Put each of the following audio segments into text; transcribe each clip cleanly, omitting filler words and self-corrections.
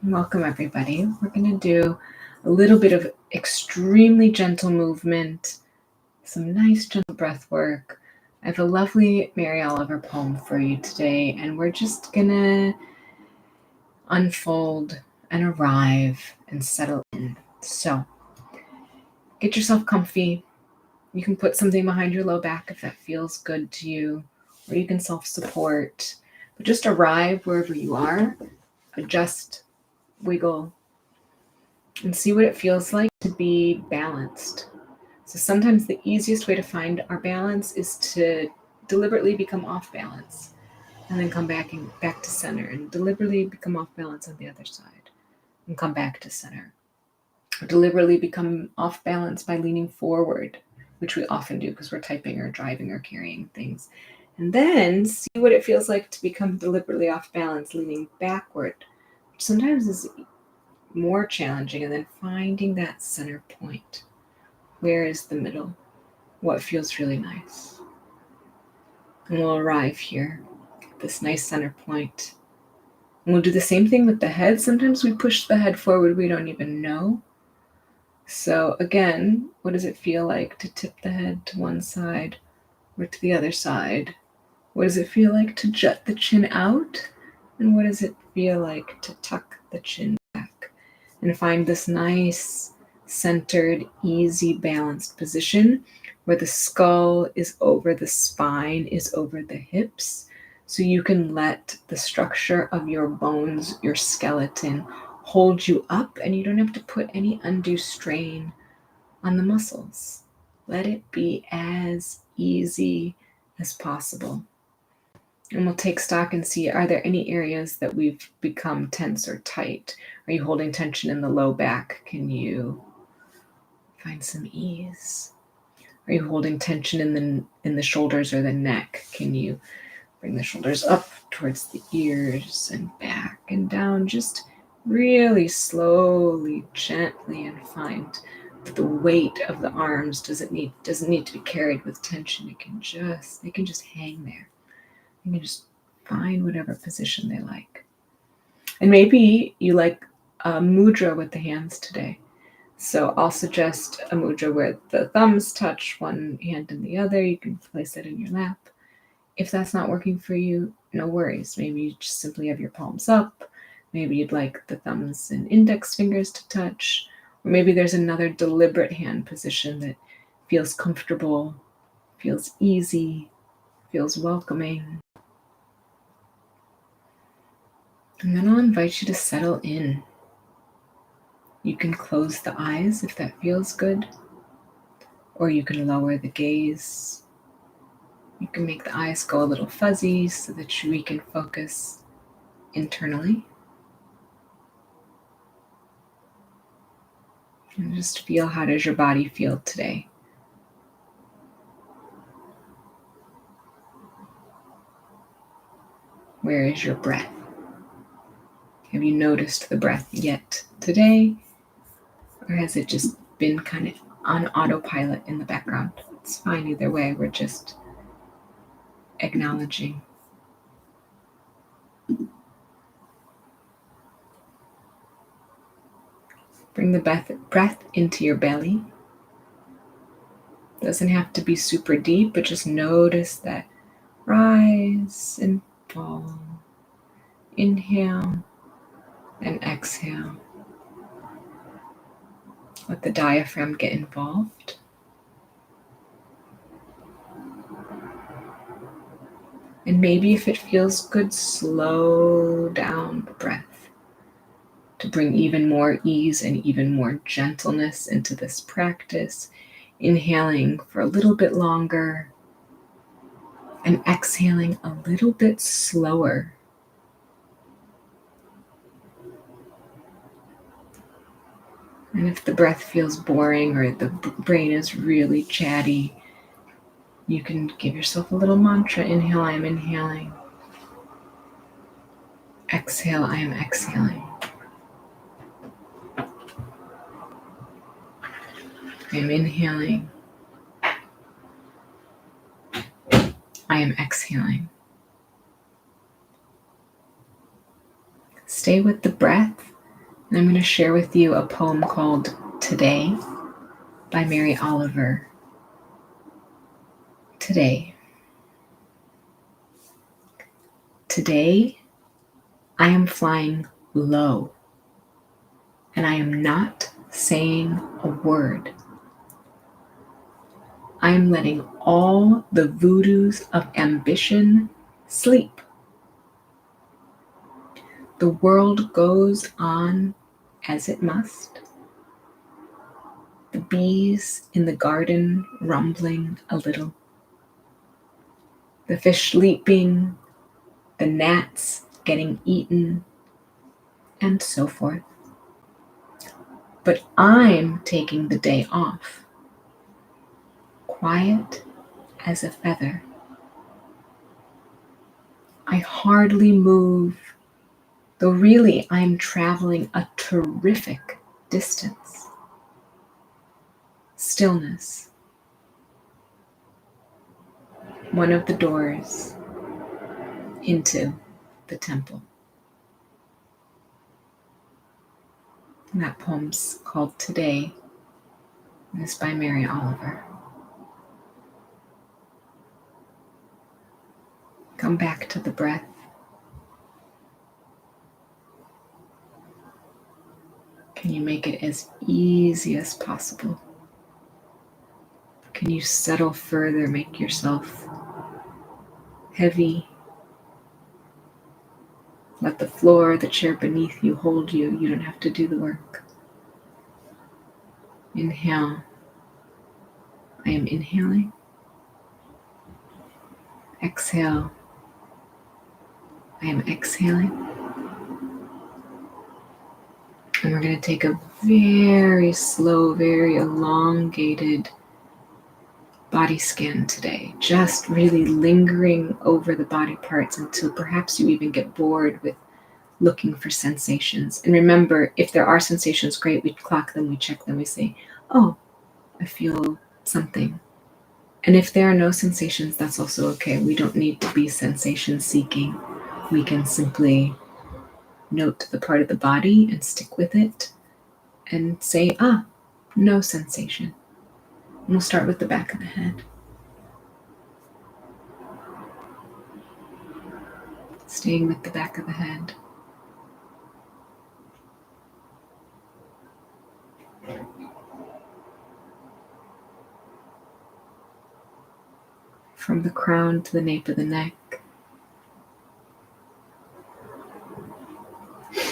Welcome, everybody. We're going to do a little bit of extremely gentle movement, some nice gentle breath work. I have a lovely Mary Oliver poem for you today, and we're just going to unfold and arrive and settle in. So, get yourself comfy. You can put something behind your low back if that feels good to you, or you can self-support. But just arrive wherever you are, adjust, wiggle, and see what it feels like to be balanced. So sometimes the easiest way to find our balance is to deliberately become off balance and then come back to center, and deliberately become off balance on the other side and come back to center. Or deliberately become off balance by leaning forward, which we often do because we're typing or driving or carrying things. And then see what it feels like to become deliberately off balance, leaning backward, which sometimes is more challenging, and then finding that center point. Where is the middle? What feels really nice? And we'll arrive here at this nice center point. And we'll do the same thing with the head. Sometimes we push the head forward, we don't even know. So again, what does it feel like to tip the head to one side or to the other side? What does it feel like to jut the chin out? And what does it feel like to tuck the chin back? And find this nice, centered, easy, balanced position where the skull is over the spine, is over the hips. So you can let the structure of your bones, your skeleton, hold you up, and you don't have to put any undue strain on the muscles. Let it be as easy as possible. And we'll take stock and see, are there any areas that we've become tense or tight? Are you holding tension in the low back? Can you find some ease? Are you holding tension in the shoulders or the neck? Can you bring the shoulders up towards the ears and back and down, just really slowly, gently, and find that the weight of the arms doesn't need to be carried with tension. They can just hang there. You can just find whatever position they like. And maybe you like a mudra with the hands today. So I'll suggest a mudra where the thumbs touch one hand and the other. You can place it in your lap. If that's not working for you, no worries. Maybe you just simply have your palms up. Maybe you'd like the thumbs and index fingers to touch. Or maybe there's another deliberate hand position that feels comfortable, feels easy, feels welcoming. And then I'll invite you to settle in. You can close the eyes if that feels good, or you can lower the gaze. You can make the eyes go a little fuzzy so that we can focus internally. And just feel, how does your body feel today? Where is your breath? Have you noticed the breath yet today? Or has it just been kind of on autopilot in the background? It's fine either way. We're just acknowledging. Bring the breath into your belly. Doesn't have to be super deep, but just notice that rise and fall. Inhale and exhale. Let the diaphragm get involved. And maybe if it feels good, slow down the breath to bring even more ease and even more gentleness into this practice. Inhaling for a little bit longer and exhaling a little bit slower. And if the breath feels boring or the brain is really chatty, you can give yourself a little mantra. Inhale, I am inhaling. Exhale, I am exhaling. I am inhaling. I am exhaling. Stay with the breath I'm going to share with you a poem called Today by Mary Oliver. Today. Today, I am flying low, and I am not saying a word. I am letting all the voodoos of ambition sleep. The world goes on as it must. The bees in the garden rumbling a little. The fish leaping, the gnats getting eaten, and so forth. But I'm taking the day off, quiet as a feather. I hardly move, though really I'm traveling a terrific distance. Stillness. One of the doors into the temple. And that poem's called Today, and it's by Mary Oliver. Come back to the breath. Can you make it as easy as possible? Can you settle further, make yourself heavy? Let the floor, the chair beneath you hold you. You don't have to do the work. Inhale. I am inhaling. Exhale. I am exhaling. And we're going to take a very slow, very elongated body scan today. Just really lingering over the body parts until perhaps you even get bored with looking for sensations. And remember, if there are sensations, great, we clock them, we check them, we say, oh, I feel something. And if there are no sensations, that's also okay. We don't need to be sensation seeking. We can simply note the part of the body and stick with it and say, no sensation. And we'll start with the back of the head. Staying with the back of the head. From the crown to the nape of the neck.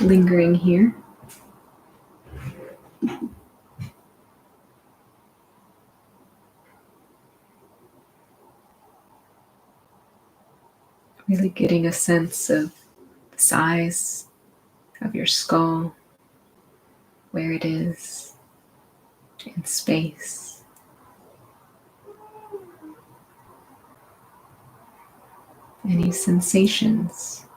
Lingering here. Really getting a sense of the size of your skull, where it is in space. Any sensations?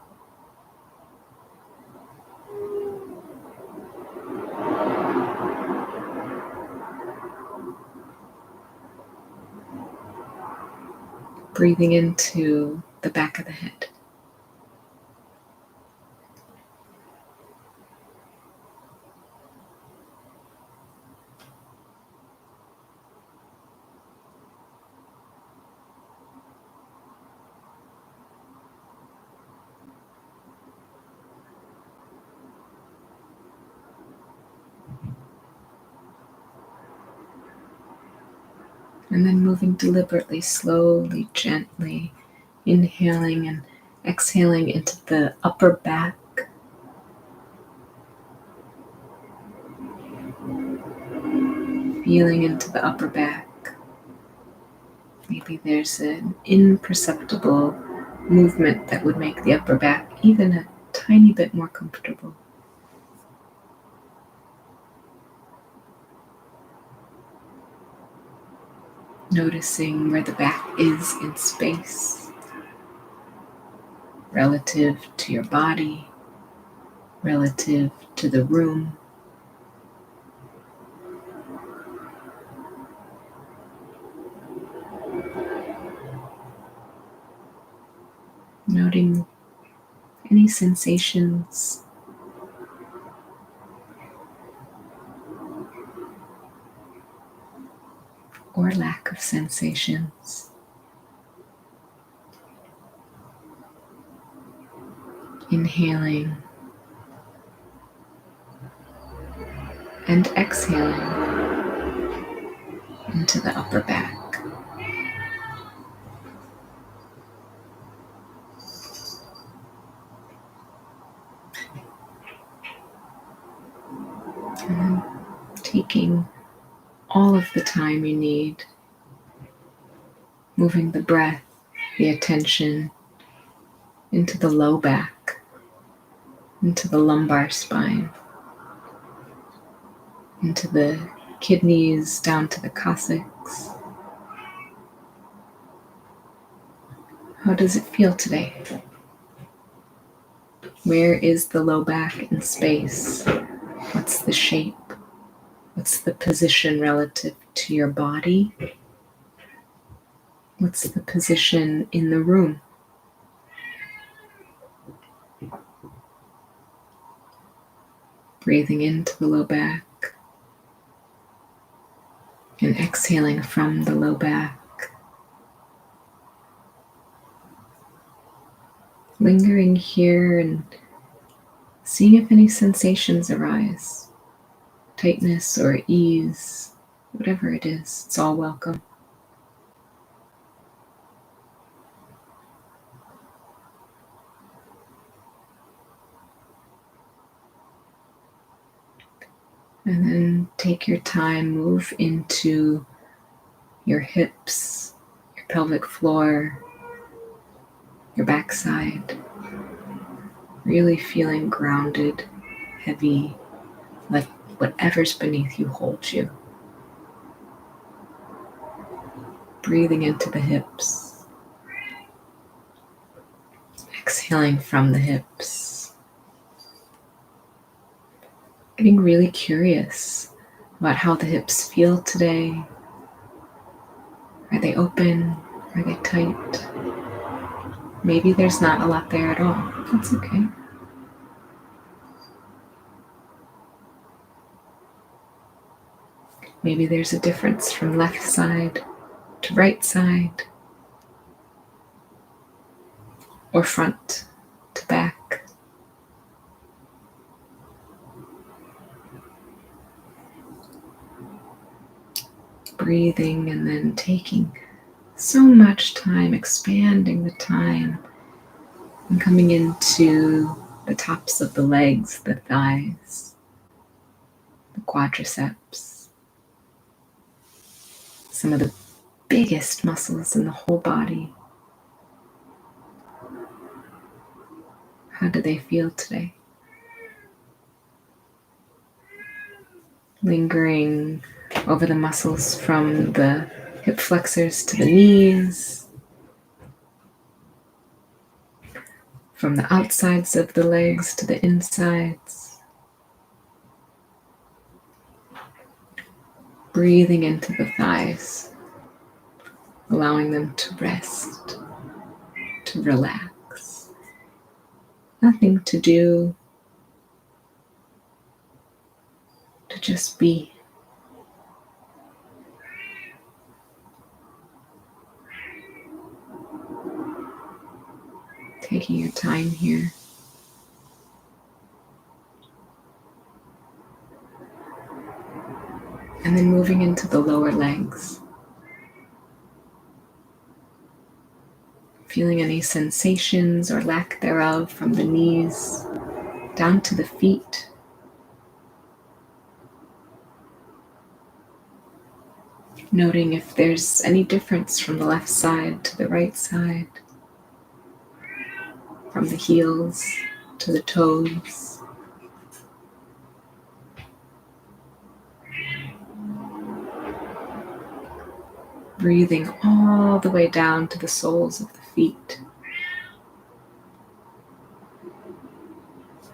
Breathing into the back of the head. And then moving deliberately, slowly, gently, inhaling and exhaling into the upper back. Feeling into the upper back. Maybe there's an imperceptible movement that would make the upper back even a tiny bit more comfortable. Noticing where the back is in space, relative to your body, relative to the room. Noting any sensations or lack of sensations. Inhaling and exhaling into the upper back. And then taking all of the time you need, moving the breath, the attention into the low back, into the lumbar spine, into the kidneys, down to the coccyx. How does it feel today? Where is the low back in space? What's the shape? What's the position relative to your body? What's the position in the room? Breathing into the low back and exhaling from the low back. Lingering here and seeing if any sensations arise. Tightness or ease, whatever it is, it's all welcome. And then take your time, move into your hips, your pelvic floor, your backside. Really feeling grounded, heavy, let whatever's beneath you hold you. Breathing into the hips. Exhaling from the hips. Getting really curious about how the hips feel today. Are they open? Are they tight? Maybe there's not a lot there at all. That's okay. Maybe there's a difference from left side to right side, or front to back. Breathing and then taking so much time, expanding the time, and coming into the tops of the legs, the thighs, the quadriceps, some of the biggest muscles in the whole body. How do they feel today? Lingering over the muscles from the hip flexors to the knees, from the outsides of the legs to the insides. Breathing into the thighs, allowing them to rest, to relax. Nothing to do, to just be. Taking your time here. And then moving into the lower legs. Feeling any sensations or lack thereof from the knees down to the feet. Noting if there's any difference from the left side to the right side, from the heels to the toes. Breathing all the way down to the soles of the feet.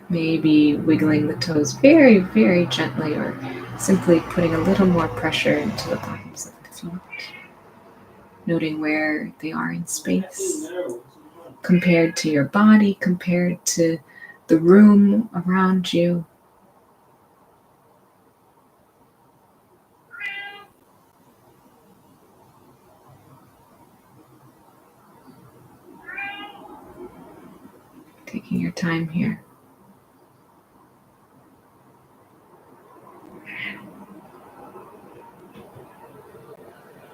Maybe wiggling the toes very, very gently, or simply putting a little more pressure into the bottoms of the feet. Noting where they are in space, compared to your body, compared to the room around you. time here.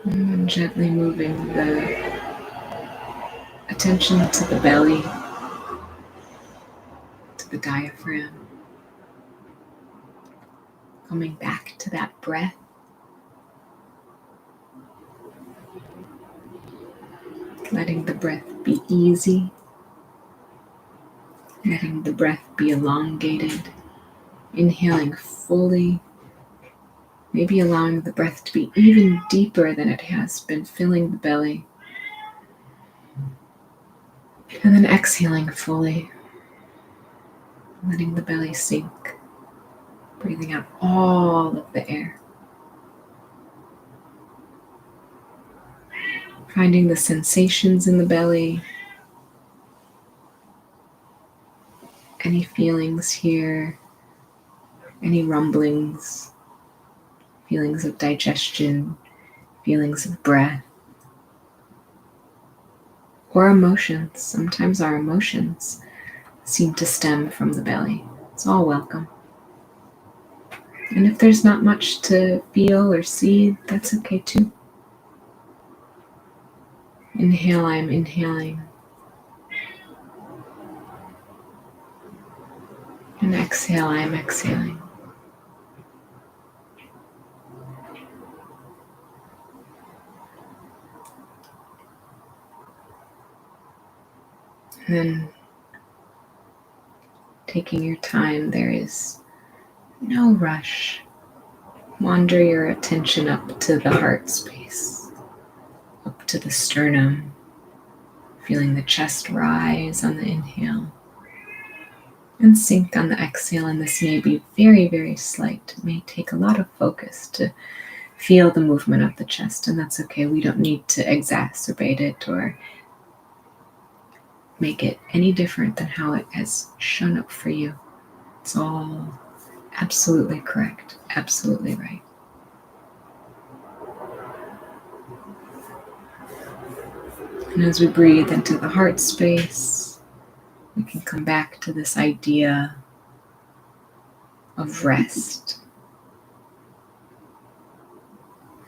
And then gently moving the attention to the belly, to the diaphragm, coming back to that breath. Letting the breath be easy, letting the breath be elongated, inhaling fully, maybe allowing the breath to be even deeper than it has been, filling the belly, and then exhaling fully, letting the belly sink, breathing out all of the air. Finding the sensations in the belly, any feelings here, any rumblings, feelings of digestion, feelings of breath, or emotions. Sometimes our emotions seem to stem from the belly. It's all welcome. And if there's not much to feel or see, that's okay too. Inhale, I'm inhaling. And exhale, I am exhaling. And then taking your time, there is no rush. Wander your attention up to the heart space, up to the sternum, feeling the chest rise on the inhale and sink on the exhale. And this may be very, very slight. It may take a lot of focus to feel the movement of the chest, and that's okay. We don't need to exacerbate it or make it any different than how it has shown up for you. It's all absolutely correct, absolutely right. And as we breathe into the heart space, we can come back to this idea of rest.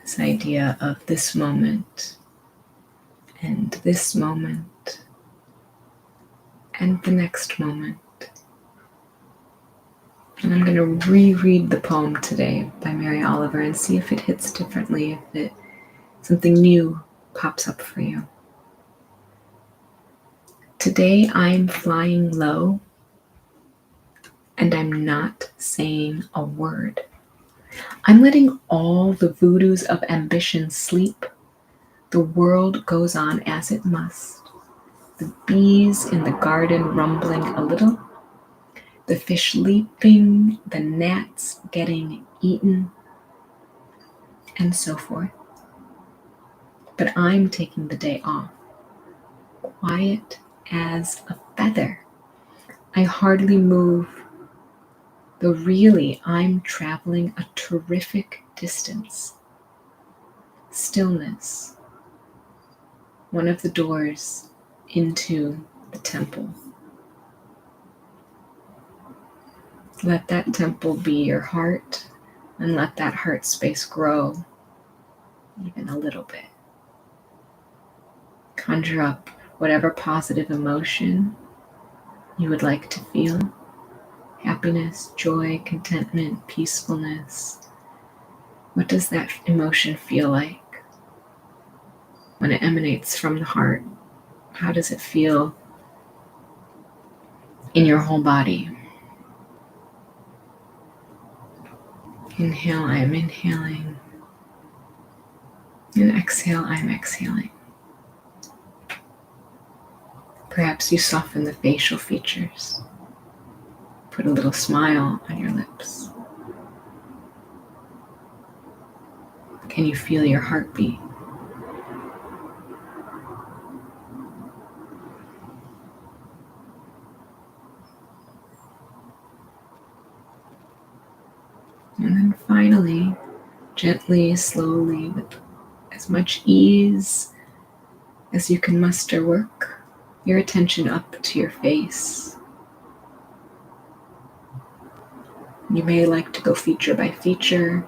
This idea of this moment and this moment and the next moment. And I'm going to reread the poem today by Mary Oliver and see if it hits differently, if something new pops up for you. Today I'm flying low and I'm not saying a word. I'm letting all the voodoos of ambition sleep. The world goes on as it must. The bees in the garden rumbling a little, the fish leaping, the gnats getting eaten, and so forth. But I'm taking the day off, quiet as a feather. I hardly move, though really I'm traveling a terrific distance. Stillness, one of the doors into the temple. Let that temple be your heart, and let that heart space grow even a little bit. Conjure up whatever positive emotion you would like to feel. Happiness, joy, contentment, peacefulness. What does that emotion feel like when it emanates from the heart? How does it feel in your whole body? Inhale, I am inhaling. And exhale, I am exhaling. Perhaps you soften the facial features. Put a little smile on your lips. Can you feel your heartbeat? And then finally, gently, slowly, with as much ease as you can muster, work your attention up to your face, You may like to go feature by feature,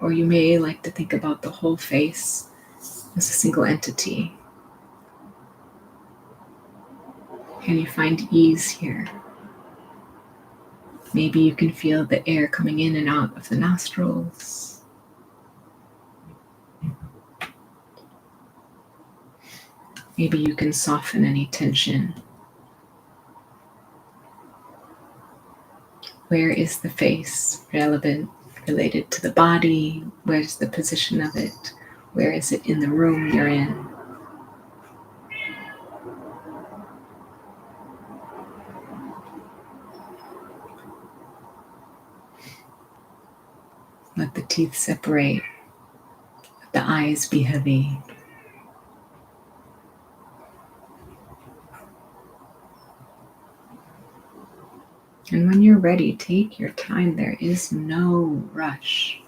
or you may like to think about the whole face as a single entity. Can you find ease here? Maybe you can feel the air coming in and out of the nostrils. Maybe you can soften any tension. Where is the face related to the body? Where's the position of it? Where is it in the room you're in? Let the teeth separate. Let the eyes be heavy. And when you're ready, take your time. There is no rush.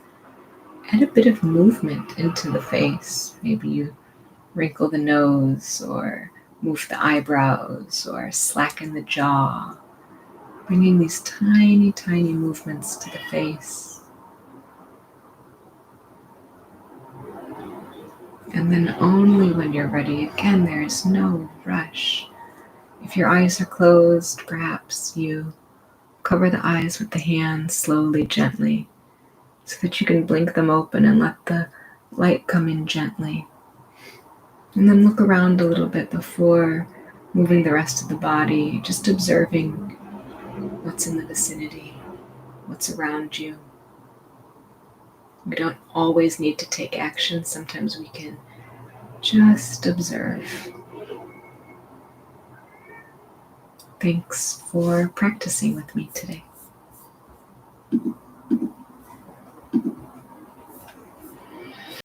Add a bit of movement into the face. Maybe you wrinkle the nose, or move the eyebrows, or slacken the jaw. Bringing these tiny, tiny movements to the face. And then only when you're ready, again, there is no rush. If your eyes are closed, perhaps you cover the eyes with the hands slowly, gently, so that you can blink them open and let the light come in gently. And then look around a little bit before moving the rest of the body, just observing what's in the vicinity, what's around you. We don't always need to take action. Sometimes we can just observe. Thanks for practicing with me today.